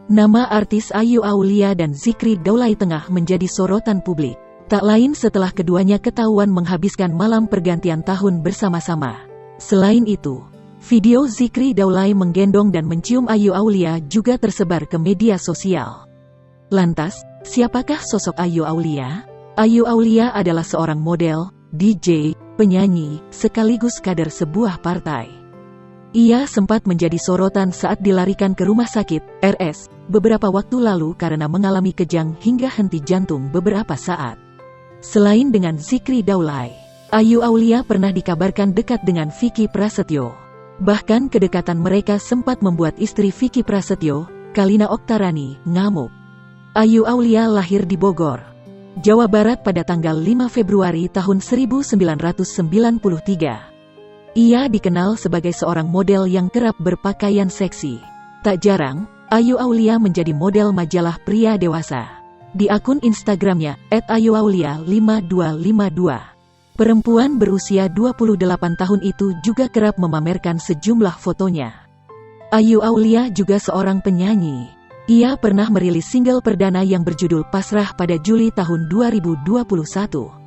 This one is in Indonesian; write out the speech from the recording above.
Nama artis Ayu Aulia dan Zikri Daulay tengah menjadi sorotan publik. Tak lain setelah keduanya ketahuan menghabiskan malam pergantian tahun bersama-sama. Selain itu, video Zikri Daulay menggendong dan mencium Ayu Aulia juga tersebar ke media sosial. Lantas, siapakah sosok Ayu Aulia? Ayu Aulia adalah seorang model, DJ, penyanyi, sekaligus kader sebuah partai. Ia sempat menjadi sorotan saat dilarikan ke rumah sakit, RS, beberapa waktu lalu karena mengalami kejang hingga henti jantung beberapa saat. Selain dengan Zikri Daulay, Ayu Aulia pernah dikabarkan dekat dengan Vicky Prasetyo. Bahkan kedekatan mereka sempat membuat istri Vicky Prasetyo, Kalina Oktarani, ngamuk. Ayu Aulia lahir di Bogor, Jawa Barat pada tanggal 5 Februari tahun 1993. Ia dikenal sebagai seorang model yang kerap berpakaian seksi. Tak jarang, Ayu Aulia menjadi model majalah pria dewasa. Di akun Instagramnya, @ayuaulia5252. Perempuan berusia 28 tahun itu juga kerap memamerkan sejumlah fotonya. Ayu Aulia juga seorang penyanyi. Ia pernah merilis single perdana yang berjudul Pasrah pada Juli tahun 2021.